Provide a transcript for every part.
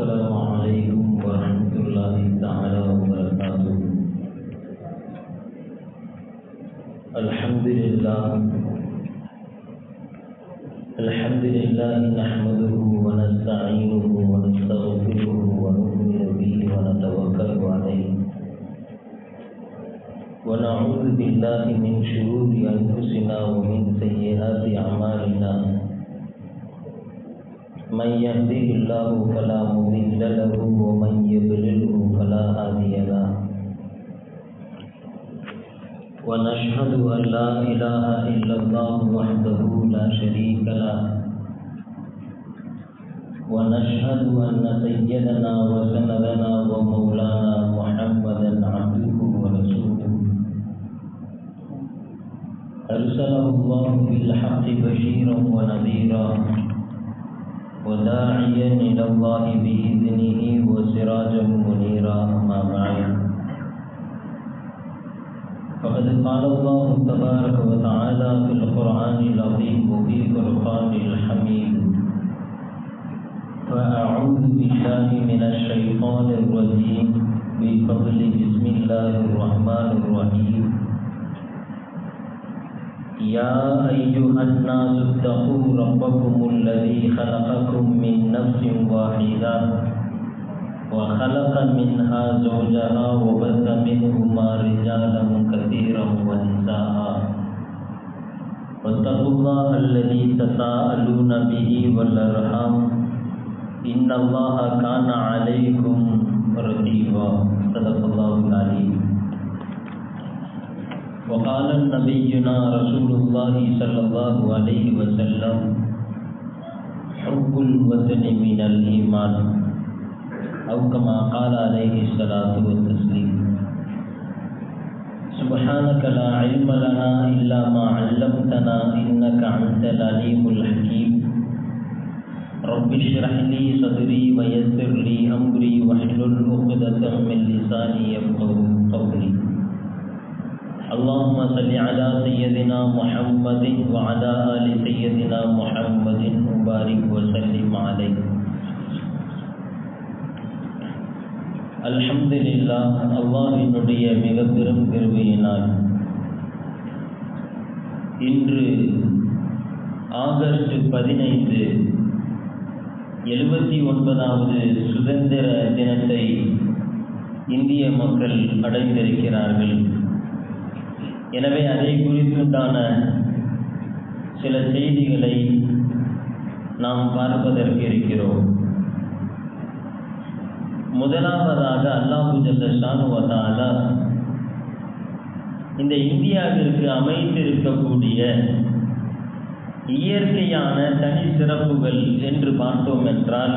السلام عليكم ورحمة الله تعالى وبركاته. الحمد لله نحمده ونستعينه ونستغفره ونؤمن به ونتوكل عليه ونعوذ بالله من شرور أنفسنا ومن سيئات أعمالنا. من يهده الله فلا مضل له ومن يضلله فلا هادي له. ونشهد أن لا إله إلا الله وحده لا شريك له. ونشهد أن سيدنا وسندنا ومولانا محمدا عبده ورسوله أرسله الله بالحق بشيرا ونذيرا وداعيا إلى الله بإذنه وسراجا منيرا. أما بعد، فقد قال الله تبارك وتعالى في القرآن العظيم وفي فرقان الحميد: فأعوذ بالله من الشيطان الرجيم بفضل بسم الله الرحمن الرحيم. يا أيها الناس اتقوا ربكم الذي خلقكم من نفس واحدة وخلق منها زوجها وبث منهما رجالا كثيرا ونساء واتقوا الله الذي تساءلون به والأرحام إن الله كان عليكم رقيبا. صدق الله العليم. وقال نبينا رسول الله صلى الله عليه وسلم: حب الوطن من الإيمان، أو كما قال عليه الصلاة والتسليم. سبحانك لا علم لنا إلا ما علمتنا إنك أنت العليم الحكيم. رب اشرح لي صدري ويسر لي أمري واحلل عقدة من لساني يفقهوا قولي. اللهم صل على سيدنا محمد وعلى آل سيدنا محمد وبارك وسلم عليه. அல்ஹம்துலில்லாஹ். அல்லாஹ்வினுடைய மிக பெரும் கிருபையினால் இன்று ஆகஸ்ட் 15 79வது சுதந்திர தினத்தை இந்திய மக்கள் அடைந்திருக்கிறார்கள். எனவே அதை குறித்துண்டான சில செய்திகளை நாம் பார்ப்பதற்கு இருக்கிறோம். முதலாவதாக அல்லாஹு ஜல்ல ஷானுஹு வ தஆலா இந்த இந்தியாவிற்கு அமைத்திருக்கக்கூடிய இயற்கையான தனி சிறப்புகள் என்று பார்த்தோம் என்றால்,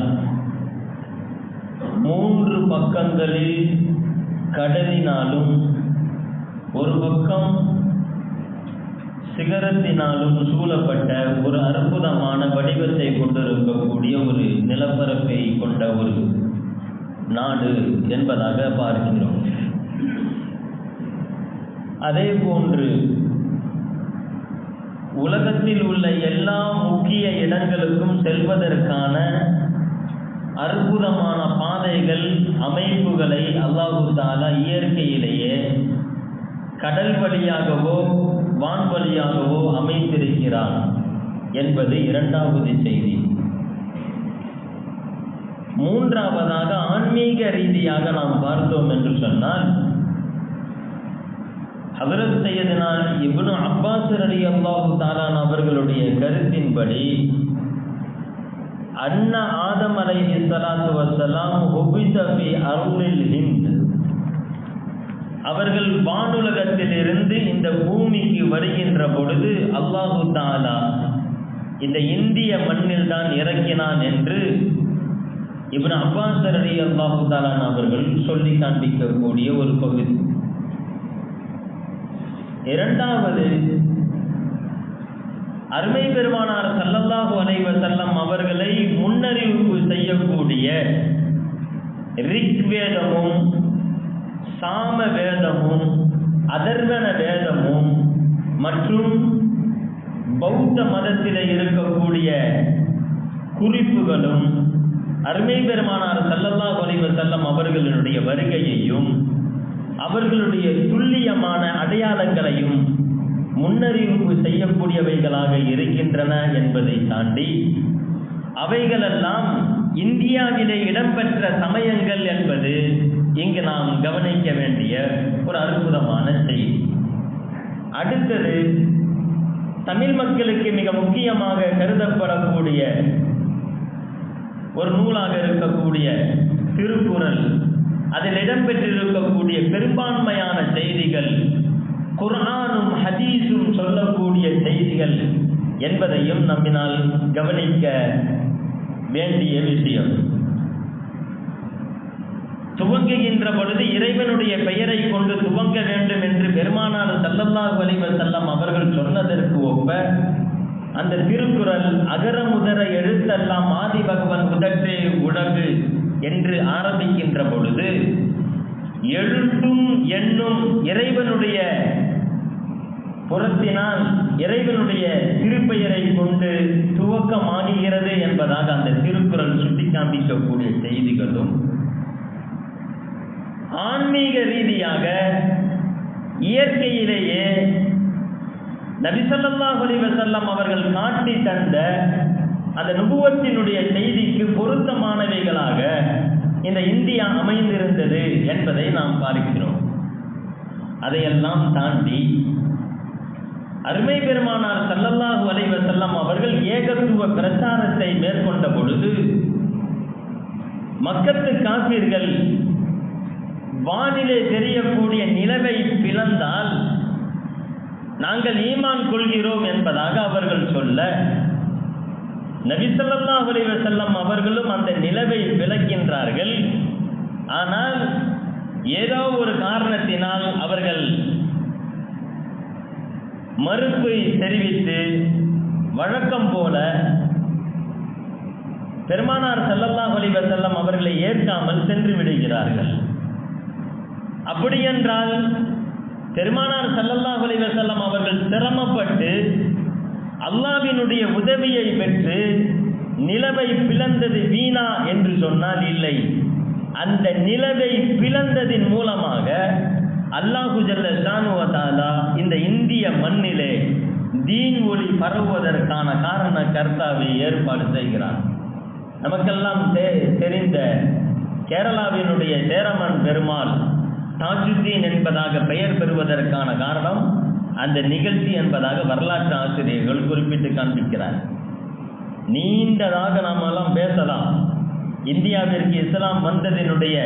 3 பக்கங்களில் கடலினாலும் ஒரு பக்கம் சிகரத்தினாலும் சூழப்பட்ட ஒரு அற்புதமான வடிவத்தை கொண்டிருக்கக்கூடிய ஒரு நிலப்பரப்பை கொண்ட ஒரு நாடு என்பதாக பார்க்கிறோம். அதே போன்று உலகத்தில் உள்ள எல்லா முக்கிய இடங்களுக்கும் செல்வதற்கான அற்புதமான பாதைகள், அமைப்புகளை அல்லாஹு தஆலா இயற்கையிலேயே கடல் வழியாகவோ வான் வழியாகவோ அமைத்திருக்கிறான் என்பது இரண்டாவது செய்தி. மூன்றாவதாக ஆன்மீக ரீதியாக நாம் பார்த்தோம் என்று சொன்னால், ஹஜ்ரத் சையதுனா இப்னு அப்பாஸ் ரலியல்லாஹு தஆலா அவர்களுடைய கருத்தின்படி, அன்ன ஆதம் அலைஹி ஸலாத்து வஸ்ஸலாம் ஹுபித ஃபி அர்லில் ஹிந்த், அவர்கள் வானுலகத்திலிருந்து இந்த பூமிக்கு வருகின்ற பொழுது அல்லாஹு தஆலா இந்த இந்திய மண்ணில் தான் இறக்கினான் என்று இப்னு அப்பாஸ் ரலியல்லாஹு தஆலா அவர்கள் சொல்லி காண்பிக்கக்கூடிய ஒரு பகுதி. இரண்டாவது, அருமை பெருமானார் ஸல்லல்லாஹு அலைஹி வஸல்லம் அவர்களை முன்னறிவிப்பு செய்யக்கூடிய ரிக் வேதமும் சாம வேதமும் அதர்வன வேதமும் மற்றும் பௌத்த மதத்தில் இருக்கக்கூடிய குறிப்புகளும் அருமை பெருமானார் ஸல்லல்லாஹு அலைஹி வஸல்லம் அவர்களுடைய வருகையையும் அவர்களுடைய துல்லியமான அடையாளங்களையும் முன்னறிவிப்பு செய்யக்கூடியவைகளாக இருக்கின்றன என்பதை தாண்டி அவைகளெல்லாம் இந்தியாவிலே இடம்பெற்ற சமயங்கள் என்பது இங்கு நாம் கவனிக்க வேண்டிய ஒரு அற்புதமான செய்தி. அடுத்தது, தமிழ் மக்களுக்கு மிக முக்கியமாக கருதப்படக்கூடிய ஒரு நூலாக இருக்கக்கூடிய திருக்குறள், அதில் இடம்பெற்றிருக்கக்கூடிய பெரும்பான்மையான செய்திகள் குர்ஆனும் ஹதீஸும் சொல்லக்கூடிய செய்திகள் என்பதையும் நம்மினால் கவனிக்க வேண்டிய விஷயம். துவங்குகின்ற பொழுது இறைவனுடைய பெயரை கொண்டு துவங்க வேண்டும் என்று பெருமானார் ஸல்லல்லாஹு அலைஹி வஸல்லம் அவர்கள் சொன்னதற்கு ஒப்ப அந்த திருக்குறள் அகர முதல எழுத்தெல்லாம் ஆதி பகவன் முதற்றே உலகு என்று ஆரம்பிக்கின்ற பொழுது எழுத்தும் எண்ணும் இறைவனுடைய புறத்தினால் இறைவனுடைய திருப்பெயரை கொண்டு துவக்கமாகிறது என்பதாக அந்த திருக்குறள் சுட்டி காண்பிக்கக்கூடிய செய்திகளும், ஆன்மீக ரீதியாக இயற்கையிலேயே நபி ஸல்லல்லாஹு அலைஹி வஸல்லம் அவர்கள் காட்டி தந்த அந்த நுபுவத்தினுடைய செய்திக்கு பொருத்தமானவைகளாக இந்த இந்தியா அமைந்திருந்தது என்பதை நாம் பார்க்கிறோம். அதையெல்லாம் தாண்டி அருமை பெருமானார் ஸல்லல்லாஹு அலைஹி வஸல்லம் அவர்கள் ஏகத்துவ பிரச்சாரத்தை மேற்கொண்ட பொழுது மக்கத்து காபிர்கள் வானிலே தெரியக்கூடிய நிலவை பிளந்தால் நாங்கள் ஈமான் கொள்கிறோம் என்பதாக அவர்கள் சொல்ல, நபி ஸல்லல்லாஹு அலைஹி வஸல்லம் அவர்களும் அந்த நிலவை விளக்கின்றார்கள். ஆனால் ஏதோ ஒரு காரணத்தினால் அவர்கள் மறுப்பை தெரிவித்து வழக்கம் போல பெருமானார் ஸல்லல்லாஹு அலைஹி வஸல்லம் அவர்களை ஏற்காமல் சென்று விடுகிறார்கள். அப்படியென்றால் பெருமானார் ஸல்லல்லாஹு அலைஹி வஸல்லம் அவர்கள் சிரமப்பட்டு அல்லாஹ்வினுடைய உதவியை பெற்று நிலவை பிளந்தது வீணா என்று சொன்னால் இல்லை. அந்த நிலவை பிளந்ததின் மூலமாக அல்லாஹு ஜல்ல ஷானுஹு வ தஆலா இந்த இந்திய மண்ணிலே தீன் ஒளி பரவுவதற்கான காரண கர்த்தாவை ஏற்பாடு செய்கிறார். நமக்கெல்லாம் தெரிந்த கேரளாவினுடைய சேரமன் பெருமாள் தாஜுத்தீன் என்பதாக பெயர் பெறுவதற்கான காரணம் அந்த நிகழ்ச்சி என்பதாக வரலாற்று ஆசிரியர்கள் குறிப்பிட்டு காண்பிக்கிறார். நீண்டதாக நாமெல்லாம் பேசலாம். இந்தியாவிற்கு இஸ்லாம் வந்ததினுடைய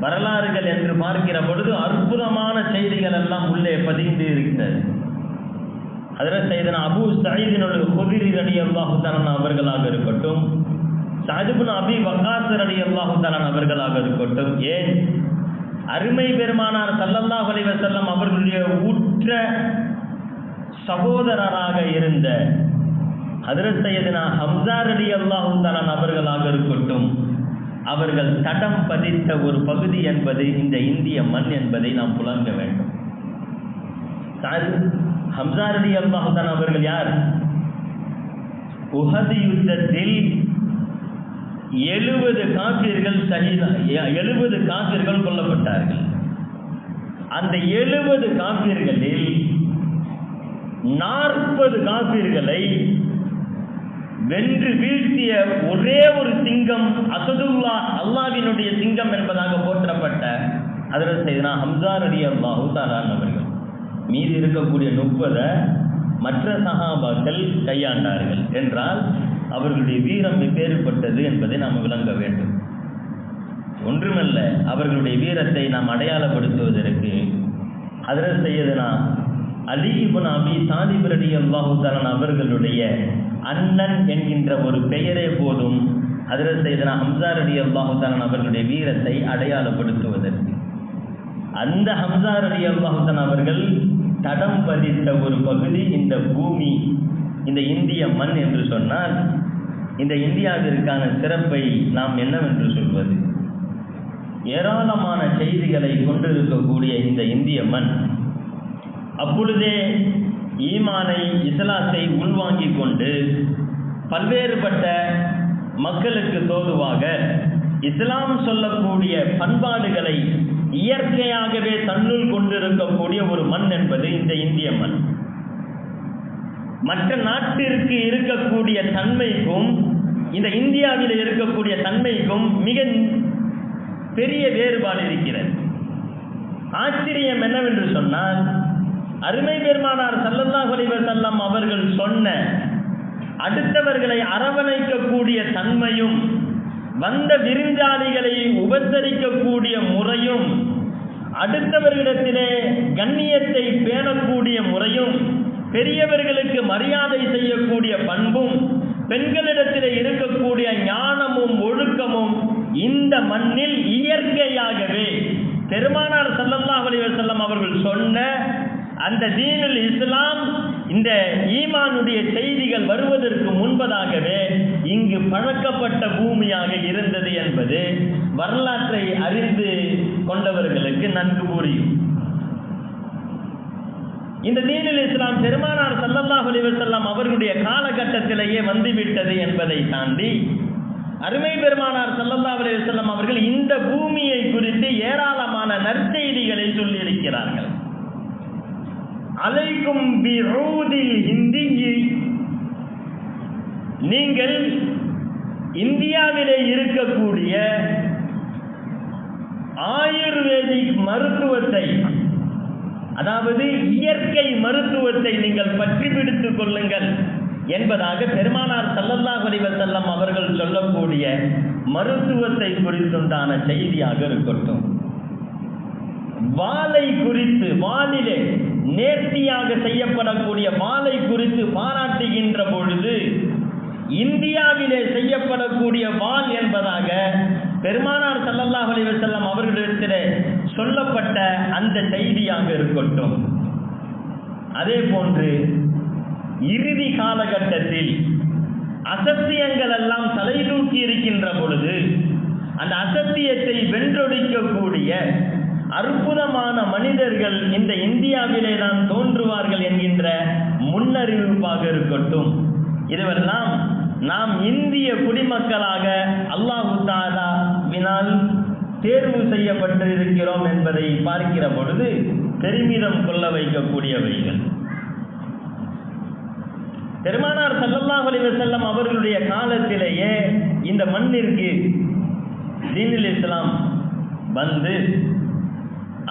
வரலாறுகள் என்று பார்க்கிற பொழுது அற்புதமான செய்திகள் எல்லாம் உள்ளே பதிந்து இருக்கிறது. ஹஜ்ரத் சையதுனா அபூ ஸஈத் அல்-குத்ரி ரலியல்லாஹு தஆலா அவர்களாக இருக்கட்டும், ஸஅத் இப்னு அபீ வக்காஸ் ரலியல்லாஹு தஆலா அவர்களாக இருக்கட்டும், ஏன் அருமை பெருமானார் ஸல்லல்லாஹு அலைஹி வஸல்லம் அவர்களுடைய உற்ற சகோதரராக இருந்த ஹஜ்ரத் சையதுனா ஹம்ஸா ரலியல்லாஹு தஆலா அவர்களாக இருக்கட்டும், அவர்கள் தடம் பதித்த ஒரு பகுதி என்பது இந்த இந்திய மண் என்பதை நாம் புலங்க வேண்டும். ஹம்ஸா ரலியல்லாஹு தஆலா அவர்கள் யார்? உஹது யுத்தத்தில் 70 காஃபிர்கள் 70 காஃபிர்கள் கொல்லப்பட்டார்கள். அந்த 70 காஃபிர்களில் 40 காஃபிர்களை வென்று வீழ்த்திய ஒரே ஒரு சிங்கம் அசதுல்லா, அல்லாஹ்வினுடைய சிங்கம் என்பதாக போற்றப்பட்ட ஹஜ்ரத் சையதுனா ஹம்ஸா ரலியல்லாஹு தஆலா அவர்கள். மீதி இருக்கக்கூடிய 30 மற்ற சஹாபாக்கள் கையாண்டார்கள் என்றால் அவர்களுடைய வீரம் எப்பேற்பட்டது என்பதை நாம் விளங்க வேண்டும். ஒன்றுமல்ல, அவர்களுடைய வீரத்தை நாம் அடையாளப்படுத்துவதற்கு ஹஜ்ரத் சையதுனா அலி இப்னு அபீ தாலிப் ரலியல்லாஹு தஆலா அவர்களுடைய அண்ணன் என்கின்ற ஒரு பெயரே போதும் ஹஜ்ரத் சையதுனா ஹம்ஸா ரலியல்லாஹு தஆலா அவர்களுடைய வீரத்தை அடையாளப்படுத்துவதற்கு. அந்த ஹம்ஸா ரலியல்லாஹு தஆலா அவர்கள் தடம் பதித்த ஒரு பகுதி இந்த பூமி, இந்த இந்திய மண் என்று சொன்னால் இந்த இந்தியாவிற்கான சிறப்பை நாம் என்னவென்று சொல்வது? ஏராளமான செய்திகளை கொண்டிருக்கக்கூடிய இந்த இந்திய மண் அப்பொழுதே ஈமானை, இஸ்லாத்தை உள்வாங்கிக் கொண்டு பல்வேறுபட்ட மக்களுக்கு தோதுவாக இஸ்லாம் சொல்லக்கூடிய பண்பாடுகளை இயற்கையாகவே தன்னுள் கொண்டிருக்கக்கூடிய ஒரு மண் என்பது இந்த இந்திய மண். மற்ற நாட்டிற்கு இருக்கக்கூடிய தன்மைக்கும் இந்த இந்தியாவில் இருக்கக்கூடிய தன்மைக்கும் மிக பெரிய வேறுபாடு இருக்கிறது. ஆச்சரியம் என்னவென்று சொன்னால், அருமை பெருமானார் ஸல்லல்லாஹு அலைஹி வஸல்லம் அவர்கள் சொன்ன அடுத்தவர்களை அரவணைக்கக்கூடிய தன்மையும், வந்த விருந்தாளிகளை உபசரிக்கக்கூடிய முறையும், அடுத்தவர்களிடத்திலே கண்ணியத்தை பேணக்கூடிய முறையும், பெரியவர்களுக்கு மரியாதை செய்யக்கூடிய பண்பும், பெண்களிடத்திலே இருக்கக்கூடிய ஞானமும் ஒழுக்கமும் இந்த மண்ணில் இயற்கையாகவே பெருமானார் ஸல்லல்லாஹு அலைஹி வஸல்லம் அவர்கள் சொன்ன அந்த தீனுல் இஸ்லாம், இந்த ஈமானுடைய செய்திகள் வருவதற்கு முன்பதாகவே இங்கு பழக்கப்பட்ட பூமியாக இருந்தது என்பது வரலாற்றை அறிந்து கொண்டவர்களுக்கு நன்கு புரியும். இந்த தீனுல் இஸ்லாம் பெருமானார் ஸல்லல்லாஹு அலைஹி வஸல்லம் அவர்களுடைய காலகட்டத்திலேயே வந்துவிட்டது என்பதை தாண்டி அருமை பெருமானார் ஸல்லல்லாஹு அலைஹி வஸல்லம் அவர்கள் இந்த பூமியை குறித்து ஏராளமான நற்செய்திகளை சொல்லியிருக்கிறார்கள். அலைக்கும் பிஊதில் ஹிந்தியி, நீங்கள் இந்தியாவிலே இருக்கக்கூடிய ஆயுர்வேதிக் மருத்துவத்தை, அதாவது இயற்கை மருத்துவத்தை நீங்கள் பற்றி பிடித்துக் கொள்ளுங்கள் என்பதாக பெருமானார் ஸல்லல்லாஹு அலைஹி வஸல்லம் அவர்கள் சொல்லக்கூடிய மருத்துவத்தை குறித்துண்டான செய்தியாக இருக்கட்டும். வாளை குறித்து, வாளிலே நேர்த்தியாக செய்யப்படக்கூடிய வாளை குறித்து பாராட்டுகின்ற பொழுது இந்தியாவிலே செய்யப்படக்கூடிய வாள் என்பதாக பெருமானார் ஸல்லல்லாஹு அலைஹி வஸல்லம் அவர்களிடத்திலே சொல்லப்பட்ட அந்த செய்தியாக இருக்கட்டும். அதே போன்று இறுதி காலகட்டத்தில் அசத்தியங்கள் எல்லாம் தலை தூக்கி இருக்கின்ற பொழுது அந்த அசத்தியத்தை வென்றொழிக்கக்கூடிய அற்புதமான மனிதர்கள் இந்த இந்தியாவிலே தான் தோன்றுவார்கள் என்கின்ற முன்னறிவிப்பாக இருக்கட்டும். இதுவெல்லாம் நாம் இந்திய குடிமக்களாக அல்லாஹ் தஆலாவினால் தேர்வு செய்யப்பட்டு இருக்கிறோம் என்பதை பார்க்கிற பொழுது பெருமிதம் கொள்ள வைக்கக்கூடியவைகள். பெருமானார் ஸல்லல்லாஹு அலைஹி வஸல்லம் அவர்களுடைய காலத்திலேயே இந்த மண்ணிற்கு தீனுல் இஸ்லாம் வந்து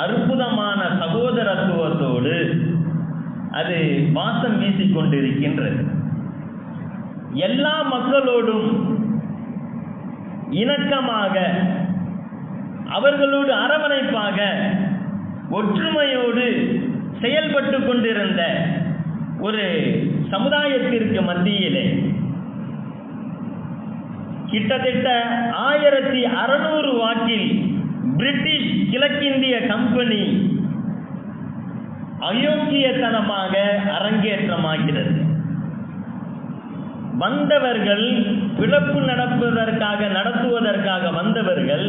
அற்புதமான சகோதரத்துவத்தோடு அது வாசம் வீசிக்கொண்டிருக்கின்றது. எல்லா மக்களோடும் இணக்கமாக, அவர்களோடு அரவணைப்பாக, ஒற்றுமையோடு செயல்பட்டு கொண்டிருந்த ஒரு சமுதாயத்திற்கு மத்தியிலே கிட்டத்தட்ட 1600 வாக்கில் பிரிட்டிஷ் கிழக்கிந்திய கம்பெனி அயோக்கியத்தனமாக அரங்கேற்றமாகிறது. வந்தவர்கள் பிளப்பு நடத்துவதற்காக வந்தவர்கள்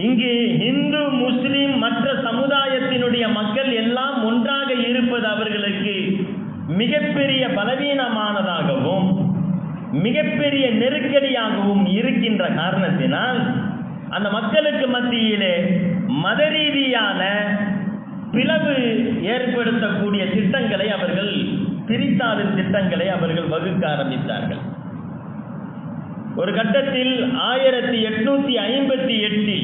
இங்கு இந்து முஸ்லிம் மற்ற சமுதாயத்தினுடைய மக்கள் எல்லாம் ஒன்றாக இருப்பது அவர்களுக்கு மிகப்பெரிய பலவீனமானதாகவும் மிகப்பெரிய நெருக்கடியாகவும் இருக்கின்ற காரணத்தினால் அந்த மக்களுக்கு மத்தியிலே மத ரீதியான பிளவு ஏற்படுத்தக்கூடிய திட்டங்களை அவர்கள், பிரித்தாளும் திட்டங்களை அவர்கள் வகுக்க ஆரம்பித்தார்கள். ஒரு கட்டத்தில் 1858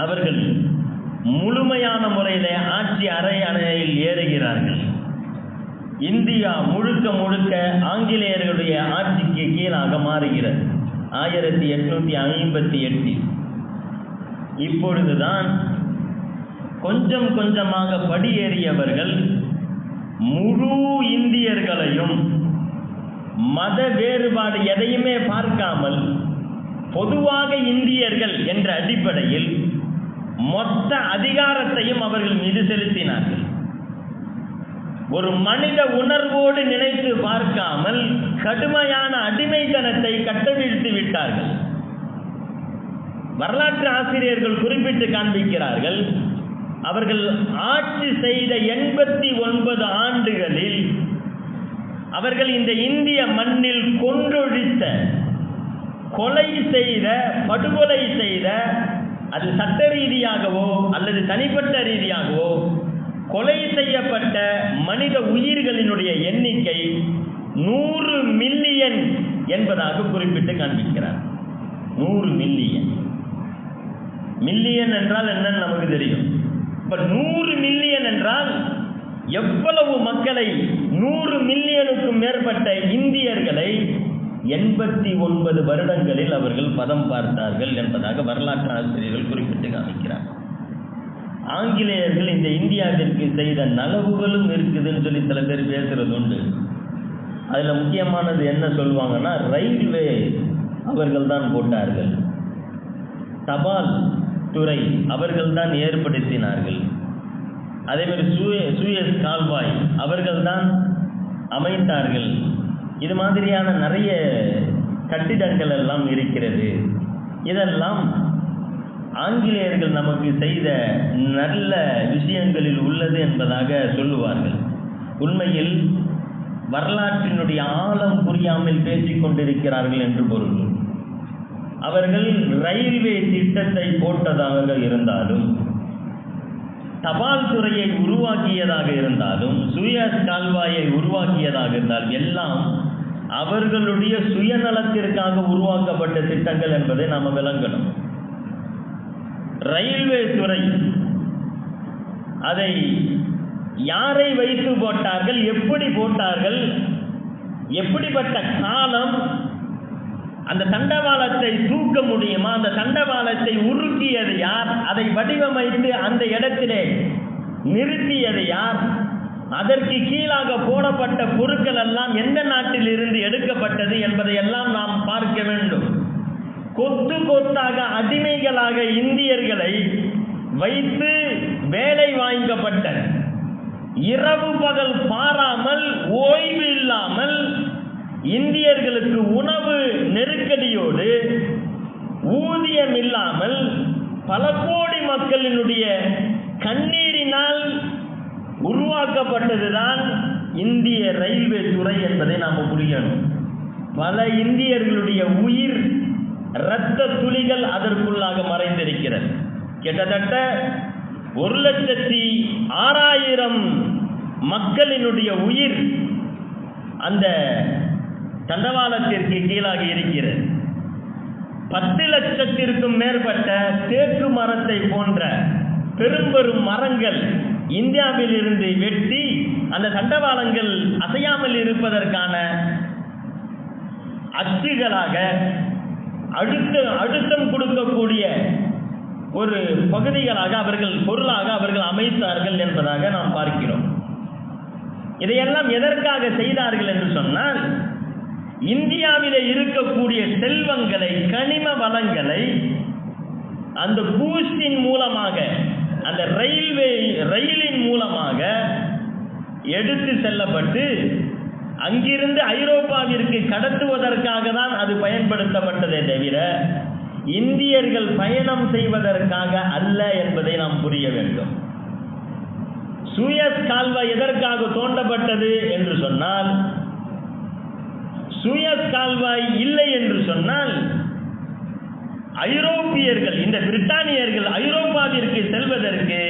அவர்கள் முழுமையான முறையிலே ஆட்சி அறையில் ஏறுகிறார்கள். இந்தியா முழுக்க முழுக்க ஆங்கிலேயர்களுடைய ஆட்சிக்கு கீழாக மாறுகிறது 1858. இப்பொழுதுதான் கொஞ்சம் கொஞ்சமாக படியேறியவர்கள் முழு இந்தியர்களையும் மத வேறுபாடு எதையுமே பார்க்காமல் பொதுவாக இந்தியர்கள் என்ற அடிப்படையில் மொத்த அதிகாரத்தையும் அவர்கள் மீது செலுத்தினார்கள். ஒரு மனித உணர்வோடு நினைத்து பார்க்காமல் கடுமையான அடிமைத்தனத்தை கட்டவிழ்த்து விட்டார்கள். வரலாற்று ஆசிரியர்கள் குறிப்பிட்டு காண்பிக்கிறார்கள், அவர்கள் ஆட்சி செய்த 89 ஆண்டுகளில் அவர்கள் இந்த இந்திய மண்ணில் கொன்றொழித்த கொலை செய்த, படுகொலை செய்த, அது சட்ட ரீதியாகவோ அல்லது தனிப்பட்ட ரீதியாகவோ கொலை செய்யப்பட்ட மனித உயிர்களினுடைய எண்ணிக்கை 100 மில்லியன் என்பதாக குறிப்பிட்டு காண்பிக்கிறார். 100 மில்லியன். மில்லியன் என்றால் என்னன்னு நமக்கு தெரியும். இப்ப 100 மில்லியன் என்றால் எவ்வளவு மக்களை, 100 மில்லியனுக்கும் மேற்பட்ட இந்தியர்களை 89 வருடங்களில் அவர்கள் பதம் பார்த்தார்கள் என்பதாக வரலாற்று ஆசிரியர்கள் குறிப்பிட்டு காமிக்கிறார். ஆங்கிலேயர்கள் இந்த இந்தியாவிற்கு செய்த நலவுகளும் இருக்குதுன்னு சொல்லி சில பேர் பேசுறது உண்டு. அதில் முக்கியமானது என்ன சொல்லுவாங்கன்னா, ரயில்வே அவர்கள் தான் போட்டார்கள், தபால் துறை அவர்கள் தான் ஏற்படுத்தினார்கள், அதேமாதிரி சூயஸ் கால்வாய் அவர்கள் தான் அமைத்தார்கள். இது மாதிரியான நிறைய கட்டிடங்கள் எல்லாம் இருக்கிறது. இதெல்லாம் ஆங்கிலேயர்கள் நமக்கு செய்த நல்ல விஷயங்களில் உள்ளது என்பதாக சொல்லுவார்கள். உண்மையில் வரலாற்றினுடைய ஆழம் புரியாமல் பேசிக் கொண்டிருக்கிறார்கள் என்று பொருள். அவர்கள் ரயில்வே திட்டத்தை போட்டதாக இருந்தாலும், தபால் துறையை உருவாக்கியதாக இருந்தாலும், சூயஸ் கால்வாயை உருவாக்கியதாக இருந்தாலும், எல்லாம் அவர்களுடைய சுயநலத்திற்காக உருவாக்கப்பட்ட திட்டங்கள் என்பதை நாம் விளங்கணும். ரயில்வே துறை அதை யாரை வைத்து போட்டார்கள், எப்படி போட்டார்கள், எப்படிப்பட்ட காலம், அந்த தண்டவாளத்தை தூக்க முடியுமா, அந்த தண்டவாளத்தை உருக்கியது யார், அதை வடிவமைத்து அந்த இடத்திலே நிறுத்தியது யார், அதற்கு கீழாக போடப்பட்ட பொருட்கள் எல்லாம் எந்த நாட்டில் இருந்து எடுக்கப்பட்டது என்பதையெல்லாம் நாம் பார்க்க வேண்டும். கொத்து கொத்தாக அடிமைகளாக இந்தியர்களை வைத்து வேலை வாங்கப்பட்ட, இரவு பகல் பாராமல், ஓய்வு இல்லாமல் இந்தியர்களுக்கு உணவு நெருக்கடியோடு, ஊதியம் இல்லாமல், பல கோடி மக்களினுடைய கண்ணீரினால் உருவாக்கப்பட்டதுதான் இந்திய ரயில்வே துறை என்பதை நாம் புரியணும். பல இந்தியர்களுடைய உயிர், இரத்த துளிகள் அதற்குள்ளாக மறைந்திருக்கிறது. கிட்டத்தட்ட 1,06,000 மக்களினுடைய உயிர் அந்த தண்டவாளத்திற்கு கீழாக இருக்கிறது. 10 லட்சத்திற்கும் மேற்பட்ட தேக்கு மரத்தை போன்ற பெரும் பெரும் மரங்கள் இந்தியாவில் இருந்து வெட்டி அந்த தண்டவாளங்கள் அசையாமல் இருப்பதற்கான அச்சுகளாக, அழுத்தம் கொடுக்கக்கூடிய ஒரு பகுதிகளாக அவர்கள், பொருளாக அவர்கள் அமைத்தார்கள் என்பதாக நாம் பார்க்கிறோம். இதையெல்லாம் எதற்காக செய்தார்கள் என்று சொன்னால், இந்தியாவிலே இருக்கக்கூடிய செல்வங்களை, கனிம வளங்களை அந்த கூஸ்டின் மூலமாக, அந்த ரயிலின் மூலமாக எடுத்து செல்லப்பட்டு அங்கிருந்து ஐரோப்பாவிற்கு கடத்துவதற்காக தான் அது பயன்படுத்தப்பட்டதே தவிர இந்தியர்கள் பயணம் செய்வதற்காக அல்ல என்பதை நாம் புரிய வேண்டும். சூயஸ் கால்வாய் எதற்காக தோண்டப்பட்டது என்று சொன்னால், சூயஸ் கால்வாய் இல்லை என்று சொன்னால் ஐரோப்பியர்கள், இந்த பிரிட்டானியர்கள் ஐரோப்பாவிற்கு செல்வதற்கு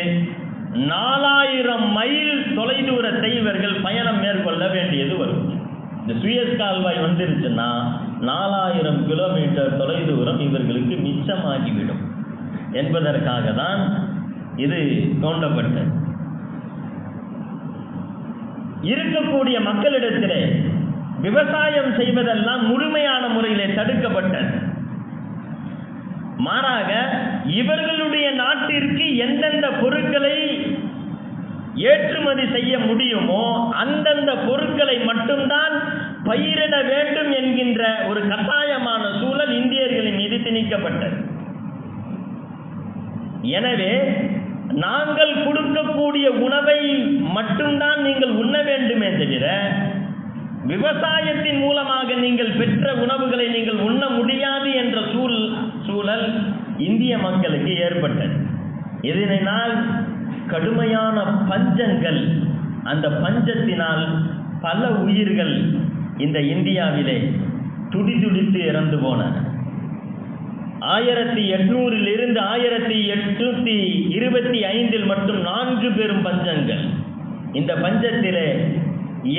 4000 மைல் தொலைதூரத்தை இவர்கள் பயணம் மேற்கொள்ள வேண்டியது வரும். இந்த சூயஸ் கால்வாய் வந்துருச்சுன்னா 4000 கிலோமீட்டர் தொலைதூரம் இவர்களுக்கு மிச்சமாகிவிடும் என்பதற்காக தான் இது தோண்டப்பட்டது. இருக்கக்கூடிய மக்களிடத்திலே விவசாயம் செய்வதெல்லாம் முழுமையான முறையிலே தடுக்கப்பட்டது. மாறாக இவர்களுடைய நாட்டிற்கு எந்தெந்த பொருட்களை ஏற்றுமதி செய்ய முடியுமோ அந்தந்த பொருட்களை மட்டும்தான் பயிரிட வேண்டும் என்கின்ற ஒரு கட்டாயமான சூழல் இந்தியர்களின் மீது திணிக்கப்பட்டது. எனவே நாங்கள் கொடுக்கக்கூடிய உணவை மட்டும்தான் நீங்கள் உண்ண வேண்டுமே தவிர விவசாயத்தின் மூலமாக நீங்கள் பெற்ற உணவுகளை நீங்கள் உண்ண முடியாது என்ற சூழல் இந்திய மக்களுக்கு ஏற்பட்டது. இதனால் கடுமையான பஞ்சங்கள், அந்த பஞ்சத்தினால் பல உயிர்கள் இந்த இந்தியாவிலே துடிதுடித்து இறந்து போன, 1800 1825 மட்டும் 4 பெரும் பஞ்சங்கள். இந்த பஞ்சத்திலே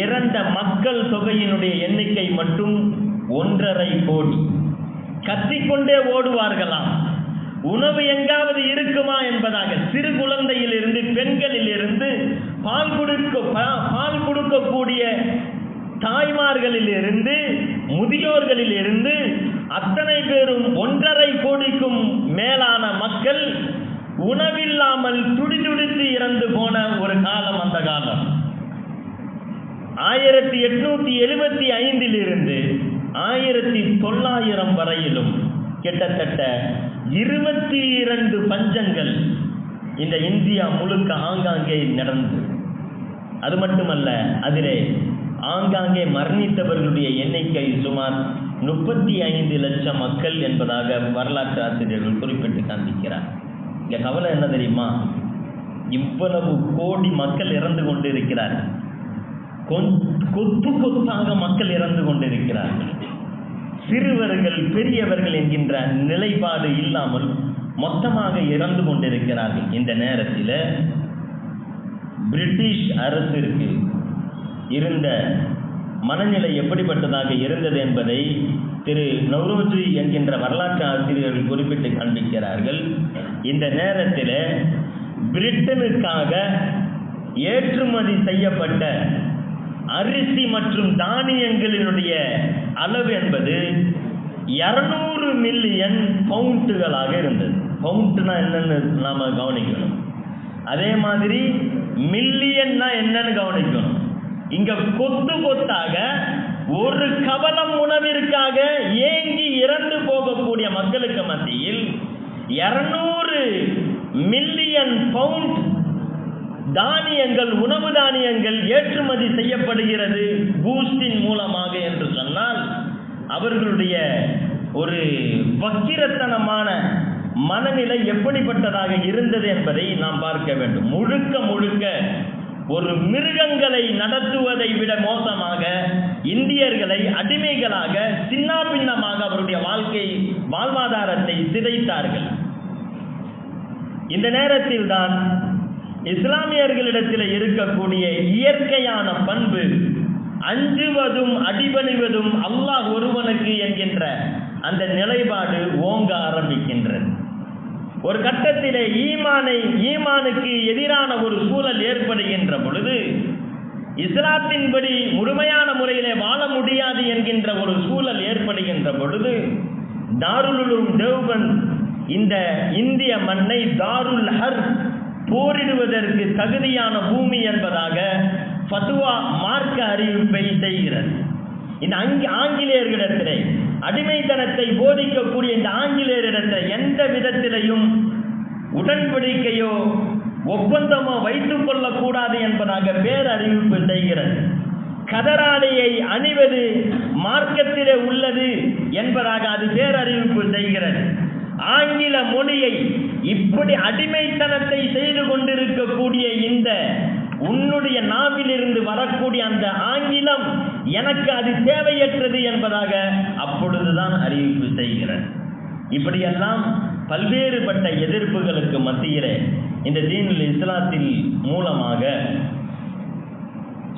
இறந்த மக்கள் தொகையினுடைய எண்ணிக்கை மட்டும் 1.5 கோடி. கத்திக்கொண்டே ஓடுவார்களாம், உணவு எங்காவது இருக்குமா என்பதாக. சிறு குழந்தையிலிருந்து, பெண்களிலிருந்து, பால் கொடுக்கக்கூடிய தாய்மார்களிலிருந்து, முதியோர்களிலிருந்து அத்தனை பேரும் 1.5 கோடிக்கும் மேலான மக்கள் உணவில்லாமல் துடிதுடித்து இறந்து போன ஒரு காலம் அந்த காலம். 1875 1900 வரையிலும் கிட்டத்தட்ட 22 பஞ்சங்கள் இந்த இந்தியா முழுக்க ஆங்காங்கே நடந்தது. அது மட்டுமல்ல, அதிலே ஆங்காங்கே மரணித்தவர்களுடைய எண்ணிக்கை சுமார் 35 லட்சம் மக்கள் என்பதாக வரலாற்று ஆசிரியர்கள் குறிப்பிட்டு காண்பிக்கிறார். இங்க கவலை என்ன தெரியுமா? இவ்வளவு கோடி மக்கள் இறந்து கொண்டு இருக்கிறார்கள். கொத்து கொத்தாக மக்கள் இறந்து கொண்டிருக்கிறார்கள். சிறுவர்கள், பெரியவர்கள் என்கின்ற நிலைப்பாடு இல்லாமல் மொத்தமாக இறந்து கொண்டிருக்கிறார்கள். இந்த நேரத்தில் பிரிட்டிஷ் அரசிற்கு இருந்த மனநிலை எப்படிப்பட்டதாக இருந்தது என்பதை திரு நவ்ரோஜி என்கின்ற வரலாற்று ஆசிரியர்கள் குறிப்பிட்டு காண்பிக்கிறார்கள். இந்த நேரத்தில் பிரிட்டனுக்காக ஏற்றுமதி செய்யப்பட்ட அரிசி மற்றும் தானியங்களினுடைய அளவு என்பது 200 மில்லியன் பவுண்டுகளாக இருந்தது. பவுண்டுனா என்னன்னு நாம கவனிக்கணும். அதே மாதிரி மில்லியன்னா என்னன்னு கவனிக்கணும். இங்க கொத்து கொத்தாக ஒரு கவலம் உணவிற்காக ஏங்கி இறந்து போகக்கூடிய மக்களுக்கு மத்தியில் 200 மில்லியன் பவுண்ட் தானியங்கள், உணவு தானியங்கள் ஏற்றுமதி செய்யப்படுகிறது பூஸ்டின் மூலமாக என்று சொன்னால், அவர்களுடைய ஒரு வக்கிரத்தனமான மனநிலை எப்படிப்பட்டதாக இருந்தது என்பதை நாம் பார்க்க வேண்டும். முழுக்க ஒரு மிருகங்களை நடத்துவதை விட மோசமாக இந்தியர்களை அடிமைகளாக சின்னாபின்னமாக அவருடைய வாழ்வாதாரத்தை சிதைத்தார்கள். இந்த நேரத்தில் தான் இஸ்லாமியர்களிடத்தில் இருக்கக்கூடிய இயற்கையான பண்பு அஞ்சுவதும் அடிபணிவதும் அல்லாஹ் ஒருவனுக்கு என்கின்ற அந்த நிலைப்பாடு ஓங்க ஆரம்பிக்கின்றது. ஒரு கட்டத்திலே ஈமானுக்கு எதிரான ஒரு சூழல் ஏற்படுகின்ற பொழுது, இஸ்லாத்தின்படி முழுமையான முறையிலே வாழ முடியாது என்கின்ற ஒரு சூழல் ஏற்படுகின்ற பொழுது, தாருல் உலூம் தேவ்பந்த் இந்த இந்திய மண்ணை தாருல் ஹர்ப், போரிடுவதற்கு தகுதியான பூமி என்பதாக ஃபத்வா மார்க்க அறிவிப்பை செய்கிறது. இந்த ஆங்கிலேயர்களிடத்திலே அடிமைத்தனத்தை போதிக்கக்கூடிய இந்த ஆங்கிலேயரிடத்தில் எந்த விதத்திலையும் உடன்படிக்கையோ ஒப்பந்தமோ வைத்துக் கொள்ளக்கூடாது என்பதாக பேரறிவிப்பு செய்கிறது. கதராடையை அணிவது மார்க்கத்திலே உள்ளது என்பதாக அது பேரறிவிப்பு செய்கிறது. ஆங்கில மொழியை இப்படி அடிமைத்தனத்தை செய்து கொண்டிருக்கக்கூடிய இந்த உன்னுடைய நாவிலிருந்து வரக்கூடிய அந்த ஆங்கிலம் எனக்கு அது தேவையற்றது என்பதாக அப்பொழுதுதான் அறிவிப்பு செய்கிறது. இப்படியெல்லாம் பல்வேறுபட்ட எதிர்ப்புகளுக்கு மத்தியிலே இந்த தீனுல் இஸ்லாத்தின் மூலமாக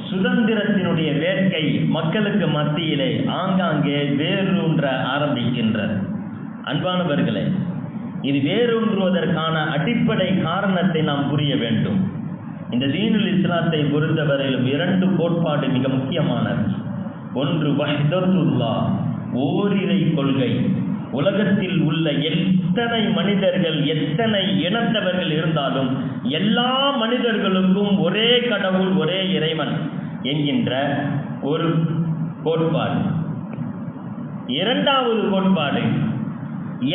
சுதந்திரத்தினுடைய வேட்கை மக்களுக்கு மத்தியிலே ஆங்காங்கே வேரூன்ற ஆரம்பிக்கின்றது. அன்பானவர்களே, இது வேரூன்றுவதற்கான அடிப்படை காரணத்தை நாம் புரிய வேண்டும். இந்த தீனுல் இஸ்லாத்தை பொறுத்தவரையிலும் 2 கோட்பாடு மிக முக்கியமானது. ஒன்று வஹ்தத்துல்லாஹ், ஓரிரை கொள்கை. உலகத்தில் உள்ள எத்தனை மனிதர்கள், எத்தனை இனத்தவர்கள் இருந்தாலும் எல்லா மனிதர்களுக்கும் ஒரே கடவுள், ஒரே இறைவன் என்கின்ற ஒரு கோட்பாடு. 2வது கோட்பாடு,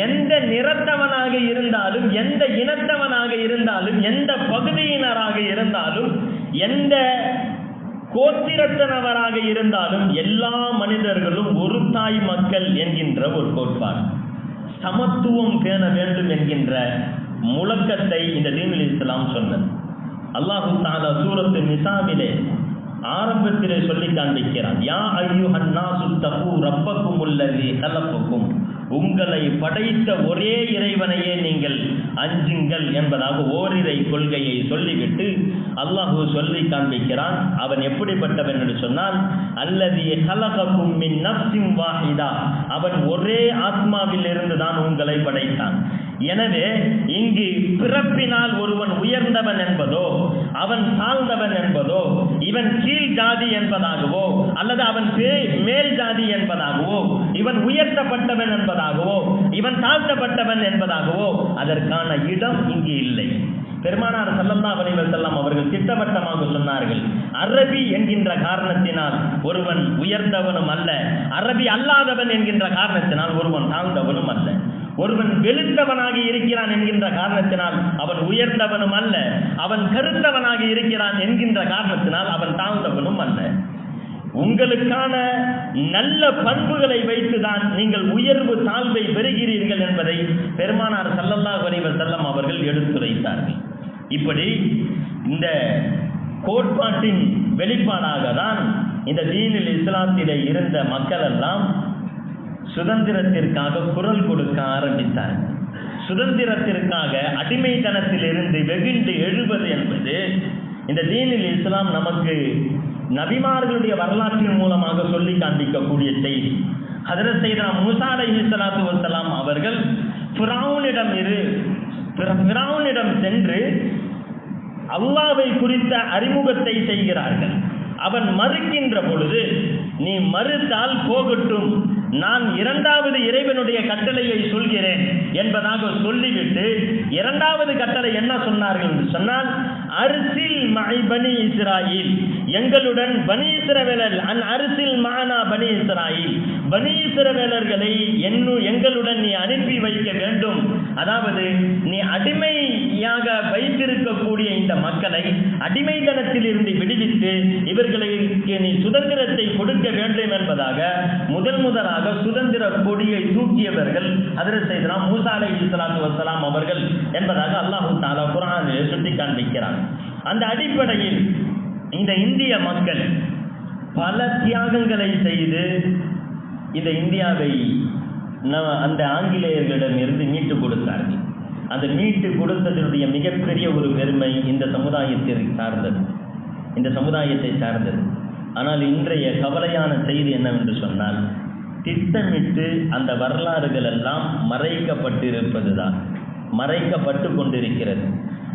எந்த நிறத்தவனாக இருந்தாலும், எந்த இனத்தவனாக இருந்தாலும், எந்த பகுதியினராக இருந்தாலும், எந்த கோத்திரத்தினவராக இருந்தாலும் எல்லா மனிதர்களும் ஒரு தாய் மக்கள் என்கின்ற ஒரு கோட்பாடு. சமத்துவம் பேண வேண்டும் என்கின்ற முழக்கத்தை இந்த தீனுல் இஸ்லாம் சொன்னது. அல்லாஹ் தஆலா சூரத்து நிசாவிலே ஆரம்பத்திலே சொல்லி காண்பிக்கிறான். யா அய்யுஹன் நாசு தகு ரப்பக்குமுல்லதி கலப்பக்கும் உங்களை படைத்த ஒரே இறைவனையே நீங்கள் அஞ்சுங்கள் என்பதாக ஓரிரை கொள்கையை சொல்லிவிட்டு அல்லாஹ் சொல்லி காண்பிக்கிறான். அவன் எப்படிப்பட்டவன் என்று சொன்னால், அல்லதி ஹலககும் மின் நஃப்ஸின் வாஹிதா, அவன் ஒரே ஆத்மாவில் இருந்து தான் உங்களை படைத்தான். எனவே இங்கு பிறப்பினால் ஒருவன் உயர்ந்தவன் என்பதோ, அவன் தாழ்ந்தவன் என்பதோ, இவன் கீழ் ஜாதி என்பதாகவோ, அல்லது அவன் மேல் ஜாதி என்பதாகவோ, இவன் உயர்த்தப்பட்டவன் என்பதாகவோ, இவன் தாழ்த்தப்பட்டவன் என்பதாகவோ அதற்கான இடம் இங்கு இல்லை. பெருமானார் ஸல்லல்லாஹு அலைஹி வஸல்லம் அவர்கள் திட்டவட்டமாக சொன்னார்கள், அரபி என்கின்ற காரணத்தினால் ஒருவன் உயர்ந்தவனும் அல்ல, அரபி அல்லாதவன் என்கின்ற காரணத்தினால் ஒருவன் தாழ்ந்தவனும் அல்ல. ஒருவன் வெளுத்தவனாக இருக்கிறான் என்கின்ற காரணத்தினால் அவன் உயர்ந்தவனும் அல்ல, அவன் கருத்தவனாக இருக்கிறான் என்கின்ற காரணத்தினால் அவன் தாழ்ந்தவனும் அல்ல. உங்களுக்கான நல்ல பண்புகளை வைத்துதான் நீங்கள் உயர்வு தாழ்வை பெறுகிறீர்கள் என்பதை பெருமானார் ஸல்லல்லாஹு அலைஹி வஸல்லம் அவர்கள் எடுத்துரைத்தார்கள். இப்படி இந்த கோட்பாட்டின் வெளிப்பாடாக தான் இந்த தீனில் இஸ்லாத்திலே இருந்த மக்கள் எல்லாம் சுதந்திரத்திற்காக குரல் கொடுக்க ஆரம்பித்தார்கள். சுதந்திரத்திற்காக அடிமைத்தனத்தில் இருந்து வெகுண்டு எழுவது என்பது இந்த தீனில் இஸ்லாம் நமக்கு நபிமார்களுடைய வரலாற்றின் மூலமாக சொல்லி காண்பிக்கக்கூடிய செய்தி. ஹஜ்ரத் சையதுனா மூஸா அலைஹிஸ்ஸலாத்து வஸ்ஸலாம் அவர்கள் ஃபிரௌனிடம் சென்று அல்லாஹ்வை குறித்த அறிமுகத்தை செய்கிறார்கள். அவன் மறுக்கின்ற பொழுது, நீ மறுத்தால் போகட்டும், நான் இரண்டாவது இறைவனுடைய கட்டளையை சொல்கிறேன் என்பதாக சொல்லிவிட்டு இரண்டாவது கட்டளை என்ன சொன்னார்கள் என்று சொன்னால், அர்சில் மஇ பனி இஸ்ராயில், எங்களுடன் பனி இஸ்ரவேலர், அர்சில் மஅனா பனி இஸ்ராயில், பனி இஸ்ரவேலர்களை எங்களுடன் நீ அனுப்பி வைக்க வேண்டும். அதாவது நீ அடிமையாக வைத்திருக்கக்கூடிய இந்த மக்களை அடிமைத்தனத்தில் இருந்து விடுவித்து இவர்களுக்கு நீ சுதந்திரத்தை கொடுக்க வேண்டும் என்பதாக முதலாக சுதந்திர கொடியை தூக்கியவர்கள் ஹஜ்ரத் சையதுனா மூஸா அலைஹிஸ்ஸலாத்து வஸ்ஸலாம் அவர்கள் என்பதாக அல்லாஹ் தஆலா குர்ஆனில் சுட்டி காண்பிக்கிறார். அந்த அடிப்படையில் இந்த இந்திய மக்கள் பல தியாகங்களை செய்து இந்த இந்தியாவை அந்த ஆங்கிலேயர்களிடம் இருந்து மீட்டு கொடுத்தார்கள். அந்த மீட்டு கொடுத்ததனுடைய மிகப்பெரிய ஒரு பெருமை இந்த சமுதாயத்தை சார்ந்தது. ஆனால் இன்றைய கவலையான செய்தி என்னவென்று சொன்னால், திட்டமிட்டு அந்த வரலாறுகள் எல்லாம் மறைக்கப்பட்டிருப்பதுதான், மறைக்கப்பட்டு கொண்டிருக்கிறது.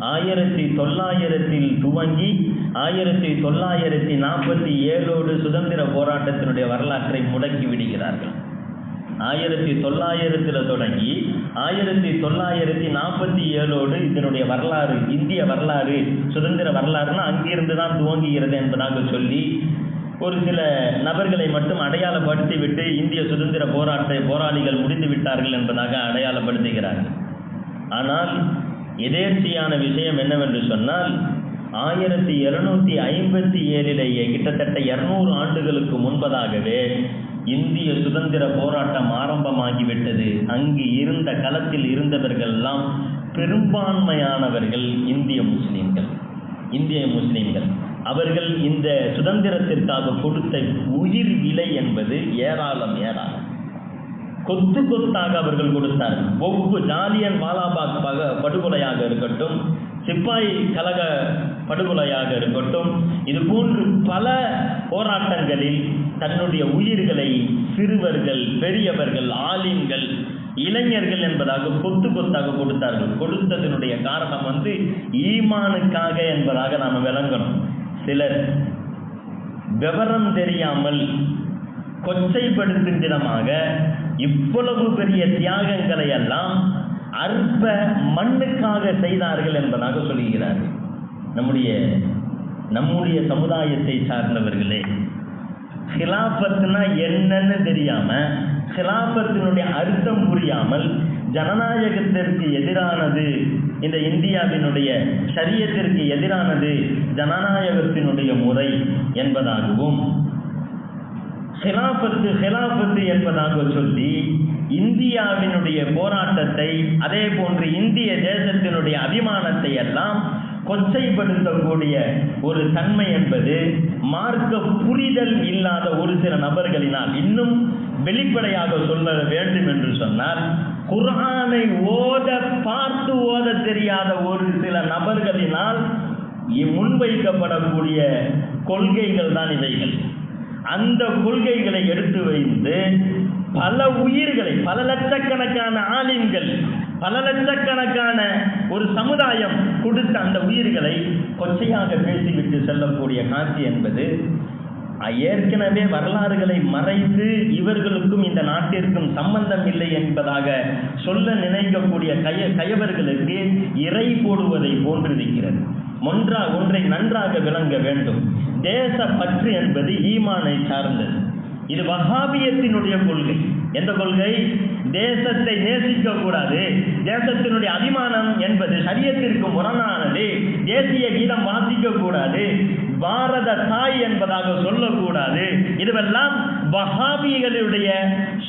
1900 துவங்கி 1947 சுதந்திர போராட்டத்தினுடைய வரலாற்றை முடக்கி விடுகிறார்கள். 1900 தொடங்கி 1947 இதனுடைய வரலாறு, இந்திய வரலாறு, சுதந்திர வரலாறுனா அங்கிருந்து தான் துவங்குகிறது என்பதாக சொல்லி ஒரு சில நபர்களை மட்டும் அடையாளப்படுத்திவிட்டு இந்திய சுதந்திர போராளிகள் முடிந்து விட்டார்கள் என்பதாக அடையாளப்படுத்துகிறார்கள். ஆனால் எதேர்ச்சியான விஷயம் என்னவென்று சொன்னால், 1757 கிட்டத்தட்ட 200 ஆண்டுகளுக்கு முன்பதாகவே இந்திய சுதந்திர போராட்டம் ஆரம்பமாகிவிட்டது. அங்கு இருந்த களத்தில் இருந்தவர்கள் எல்லாம் பெரும்பான்மையானவர்கள் இந்திய முஸ்லிம்கள். அவர்கள் இந்த சுதந்திரத்திற்காக கொடுத்த உயிர் விலை என்பது ஏராளம். கொத்து கொத்தாக அவர்கள் கொடுத்தார்கள். ஒவ்வொரு ஜாலியன் வாலாபாக் படுகொலையாக இருக்கட்டும், சிப்பாய் கழக படுகொலையாக இருக்கட்டும், இது போன்று பல போராட்டங்களில் தன்னுடைய உயிர்களை சிறுவர்கள், பெரியவர்கள், ஆலிம்கள், இளைஞர்கள் என்பதாக கொத்து கொத்தாக கொடுத்தார்கள். கொடுத்ததனுடைய காரணம் ஈமானுக்காக என்பதாக நாம் விளங்கணும். சிலர் விவரம் தெரியாமல் கொச்சைப்படுத்தும் விதமாக இவ்வளவு பெரிய தியாகங்களை எல்லாம் அற்ப மண்ணுக்காக செய்தார்கள் என்பதாக சொல்கிறார்கள். நம்முடைய சமுதாயத்தை சார்ந்தவர்களே, ஹிலாஃபத்னா என்னன்னு தெரியாம, ஹிலாஃபத்தினுடைய அர்த்தம் புரியாமல், ஜனநாயகத்திற்கு எதிரானது இந்த இந்தியாவினுடைய ஷரியத்திற்கு எதிரானது ஜனநாயகத்தினுடைய முறை என்பதாகவும், ஹிலாஃபத்து என்பதாக சொல்லி இந்தியாவினுடைய போராட்டத்தை, அதே போன்று இந்திய தேசத்தினுடைய அபிமானத்தை எல்லாம் கொச்சைப்படுத்தக்கூடிய ஒரு தன்மை என்பது மார்க்க புரிதல் இல்லாத ஒரு சில நபர்களினால், இன்னும் வெளிப்படையாக சொல்ல வேண்டும் என்று சொன்னால், குர்ஆனை பார்த்து ஓத தெரியாத ஒரு சில நபர்களினால் முன்வைக்கப்படக்கூடிய கொள்கைகள் தான் இவைகள். அந்த கொள்கைகளை எடுத்து வைத்து பல உயிர்களை, பல லட்சக்கணக்கான ஆலிம்கள், பல லட்சக்கணக்கான ஒரு சமுதாயம் கொடுத்த அந்த உயிர்களை கொச்சையாக பேசிவிட்டு செல்லக்கூடிய காட்சி என்பது ஏற்கனவே வரலாறுகளை மறைத்து இவர்களுக்கும் இந்த நாட்டிற்கும் சம்பந்தம் இல்லை என்பதாக சொல்ல நினைக்கக்கூடிய கயவர்களுக்கு இறை போடுவதை போன்றிருக்கிறது. ஒன்றை நன்றாக விளங்க வேண்டும். தேச பற்று என்பது ஈமானை சார்ந்தது. இது வஹாபியத்தினுடைய கொள்கை. எந்த கொள்கை? தேசத்தை நேசிக்க கூடாது, தேசத்தினுடைய அபிமானம் என்பது ஷரியத்திற்கு முரணானது, தேசிய கீதம் வாசிக்க கூடாது, பாரத தாய் என்பதாக சொல்லக்கூடாது. இதுவெல்லாம் வஹாபிகளுடைய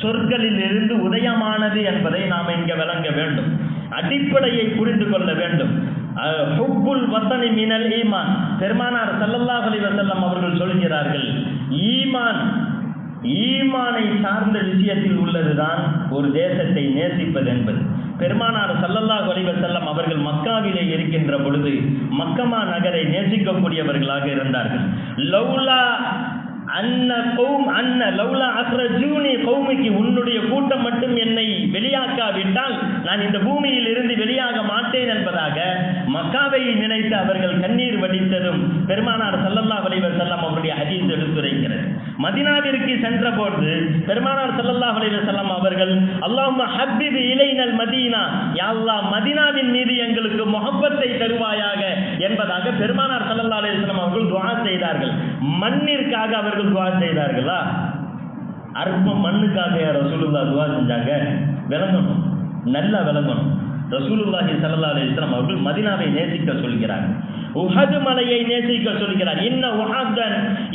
சொற்களில் இருந்து உதயமானது என்பதை நாம் இங்கே விளங்க வேண்டும். அடிப்படையை புரிந்து கொள்ள வேண்டும். ஹுப்புல் வத்தனி மினல் ஈமான். பெருமானார் ஸல்லல்லாஹு அலைஹி வஸல்லம் அவர்கள் சொல்கிறார்கள், ஈமானை சார்ந்த விஷயத்தில் உள்ளதுதான் ஒரு தேசத்தை நேசிப்பது என்பது. பெருமானார் ஸல்லல்லாஹு அலைஹி வஸல்லம் அவர்கள் மக்காவிலே இருக்கின்ற பொழுது மக்கமா நகரை நேசிக்கக்கூடியவர்களாக இருந்தார்கள். உன்னுடைய கூட்டம் மட்டும் என்னை வெளியாக்காவிட்டால் நான் இந்த பூமியில் இருந்து வெளியாக மாட்டேன் என்பதாக மக்காவை நினைத்து அவர்கள் கண்ணீர் வடித்ததும் பெருமானார் ஸல்லல்லாஹு அலைஹி வஸல்லம் அவருடைய ஹதீஸ் எடுத்துரைக்கிறது. மதீனாவிற்கு சென்ற போது பெருமானார் ஸல்லல்லாஹு அலைஹி வஸல்லம் அவர்கள் அல்லாஹும்ம ஹப்பிப் இலைனல் மதீனா, யா அல்லாஹ் மதீனாவின் மீது எங்களுக்கு முஹப்பத்தை தருவாயாக என்பதாக பெருமானார் ஸல்லல்லாஹு அலைஹி வஸல்லம் அவர்கள் துஆ செய்தார்கள். மண்ணிற்காக அவர்கள் துஆ செய்தார்களா? அற்ப மண்ணுக்காக ரசூலுல்லாஹ் துஆ செஞ்சாங்க? விளங்கணும், நல்லா விளங்கணும். ரசூலுல்லாஹி ஸல்லல்லாஹு அலைஹி வஸல்லம் அவர்கள் மதீனாவை நேசிக்க சொல்கிறார், உஹது மலையை நேசிக்க சொல்கிறார்.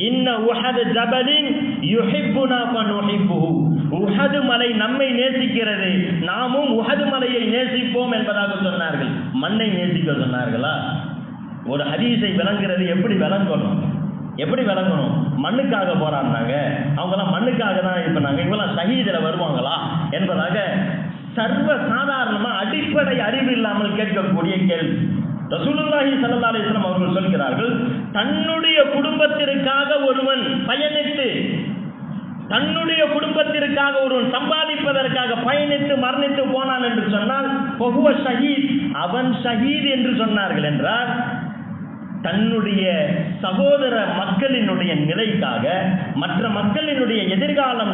இன்ன உஹது ஜபலின் யுஹிப்புனா ஃபனுஹிப்புஹு. உஹது மலை நம்மை நேசிக்கிறது, நாமும் உஹது மலையை நேசிப்போம் என்பதாக சொன்னார்கள். மண்ணை நேசிக்க சொன்னார்களா? ஒரு ஹதீஸை விளங்குறது எப்படி விளங்கணும்? மண்ணுக்காக போராடினாங்க, அவங்கெல்லாம் மண்ணுக்காக தான் இருப்பாங்க, இவங்கெல்லாம் ஷஹீதில் வருவாங்களா என்பதாக சர்வ சாதாரணமா அடிப்படை அறிவு இல்லாமல் கேட்கக்கூடிய கேள்வி. ரசூலுல்லாஹி ஸல்லல்லாஹு அலைஹி வஸல்லம் அவர்கள் சொல்கிறார்கள், தன்னுடைய குடும்பத்திற்காக ஒருவன் பயணித்து, தன்னுடைய குடும்பத்திற்காக ஒருவன் சம்பாதிப்பதற்காக பயணித்து மரணித்து போனான் என்று சொன்னால் ஃபஹுவ ஷஹீத், அவன் ஷஹீத் என்று சொன்னார்கள். என்றால் தன்னுடைய சகோதர மக்களினுடைய நிலைக்காக, மற்ற மக்களினுடைய எதிர்காலம்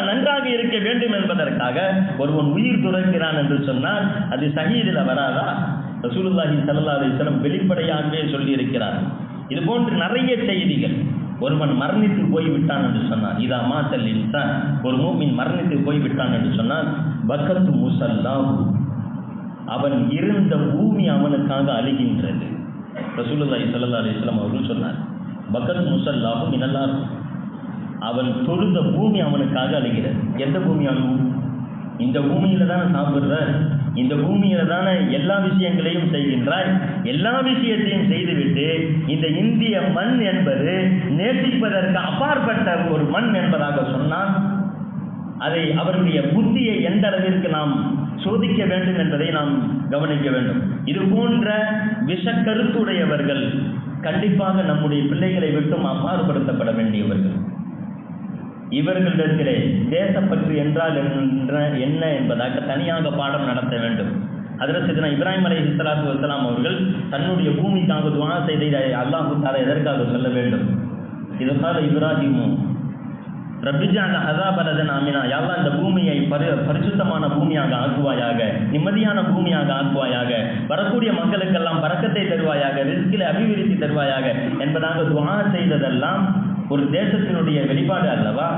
நன்றாக இருக்க வேண்டும் என்பதற்காக ஒருவன் உயிர் துறக்கிறான் என்று சொன்னால் அது ஷஹீதில் வராதா? ரசூலுல்லாஹி ஸல்லல்லாஹு அலைஹி வஸல்லம் வெளிப்படையாகவே சொல்லி இருக்கிறார். இது போன்று நிறைய செய்திகள். ஒருவன் மரணித்து போய்விட்டான் என்று சொன்னான், இதா மாத்தல் இன்சான், ஒரு மூமின் மரணித்து போய்விட்டான் என்று சொன்னால் பக்கத்து முஸல்லாஹு, அவன் இருந்த பூமி அவனுக்காக அழுகின்றது. ரசூலுல்லாஹி ஸல்லல்லாஹு அலைஹி வஸல்லம் அவர்கள் சொன்னார், பக்கத்து முஸல்லாஹு மினல்லாஹ், அவன் தொழுத பூமி அவனுக்காக அழுகிறது. எந்த பூமி அழுகும்? இந்த பூமியில தானே சாப்பிடுற, இந்த பூமியில தானே எல்லா விஷயங்களையும் செய்கின்றாய், எல்லா விஷயத்தையும் செய்துவிட்டு இந்த இந்திய மண் என்பது நேசிப்பதற்கு அப்பாற்பட்ட ஒரு மண் என்பதாக சொன்னால் அதை அவருடைய புத்தியை எந்த அளவிற்கு நாம் சோதிக்க வேண்டும் என்பதை நாம் கவனிக்க வேண்டும். இது போன்ற விஷக்கருத்துடையவர்கள் கண்டிப்பாக நம்முடைய பிள்ளைகளை விட்டும் அப்பாற்படுத்தப்பட வேண்டியவர்கள். இவர்களிடத்திலே தேசப்பற்று என்றால் என்ன என்பதாக தனியாக பாடம் நடத்த வேண்டும். ஹஜ்ரத் சையதுனா இப்ராஹிம் அலைஹிஸ்ஸலாத்து வஸ்ஸலாம் அவர்கள் தன்னுடைய பூமிக்காக துஆ செய்ததை அல்லாஹ் தஆலா எதற்காக சொல்ல வேண்டும்? இதற்காக இப்ராஹிமு ரப்பிஜான ஹஸாபலதன் ஆமினா, யா அல்லாஹ் இந்த பூமியை பரிசுத்தமான பூமியாக ஆக்குவாயாக, நிம்மதியான பூமியாக ஆக்குவாயாக, வரக்கூடிய மக்களுக்கெல்லாம் பரக்கத்தை தருவாயாக, ரிஸ்கில் அபிவிருத்தி தருவாயாக என்பதாக துஆ செய்ததெல்லாம் ஒரு தேசத்தினுடைய வெளிப்பாடு அல்லவா?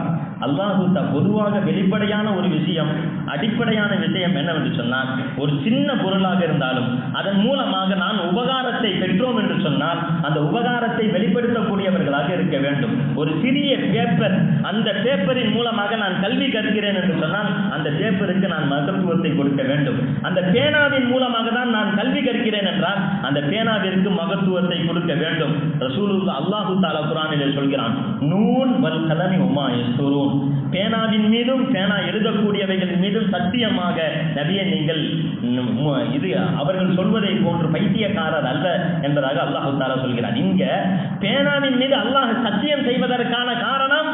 அல்லாஹ் பொதுவாக வெளிப்படையான ஒரு விஷயம் அடிப்படையான விஷயம் என்னவென்று சொன்னால், ஒரு சின்ன பொருளாக இருந்தாலும் அதன் மூலமாக நான் உபகாரத்தை பெற்றோம் என்று சொன்னால் அந்த உபகாரத்தை வெளிப்படுத்தக்கூடியவர்களாக இருக்க வேண்டும். ஒரு சிறிய பேப்பர், அந்த பேப்பரின் மூலமாக நான் கல்வி கற்கிறேன் என்று சொன்னால் அந்த பேப்பருக்கு நான் மகத்துவத்தை கொடுக்க வேண்டும். அந்த பேனாவின் மூலமாக தான் நான் கல்வி கற்கிறேன் என்றால் அந்த பேனாவிற்கு மகத்துவத்தை கொடுக்க வேண்டும். ரசூலுல்லாஹ் அல்லாஹு தஆலா குர்ஆனிலே சொல்கிறான், நூன் வல் கலமி வமா யஸ்துரூன். பேனாவின் மீதும் பேனா எழுதக்கூடியவைகள் மீதும் சத்தியமாக நபியே நீங்கள் இது அவர்கள் சொல்வதை போன்று பைத்தியக்காரர் அல்ல என்பதாக அல்லாஹு தஆலா சொல்கிறான். இங்க பேனாவின் மீது அல்லாஹ் சத்தியம் செய்வதற்கான காரணம்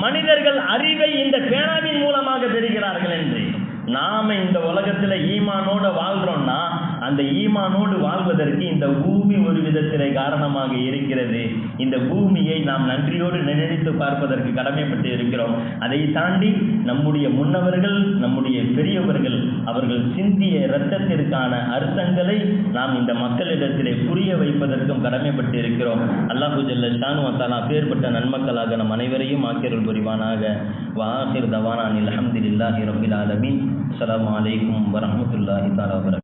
மனிதர்கள் அறிவை இந்த பேனாவின் மூலமாக பெறுகிறார்கள் என்று. நாம இந்த உலகத்துல ஈமானோட வாழ்றோம்னா அந்த ஈமானோடு வாழ்வதற்கு இந்த பூமி ஒரு விதத்திலே காரணமாக இருக்கிறது. இந்த பூமியை நாம் நன்றியோடு நினைத்து பார்ப்பதற்கு கடமைப்பட்டு இருக்கிறோம். அதை தாண்டி நம்முடைய முன்னவர்கள், நம்முடைய பெரியவர்கள் அவர்கள் சிந்திய இரத்தத்திற்கான அர்த்தங்களை நாம் இந்த மக்களிடத்திலே புரிய வைப்பதற்கும் கடமைப்பட்டு இருக்கிறோம். அல்லாஹு ஜல்ல ஷானு வ தஆலா பேர்பட்ட நன்மக்களாக நம் அனைவரையும் ஆக்கியருள் புரிவானாக. வஆகிர் தவானா அல்ஹம்துலில்லாஹி ரப்பில் ஆலமீன். அஸ்ஸலாமு அலைக்கும் வரஹ்மத்துல்லாஹி தஆலா வபரகாத்துஹு.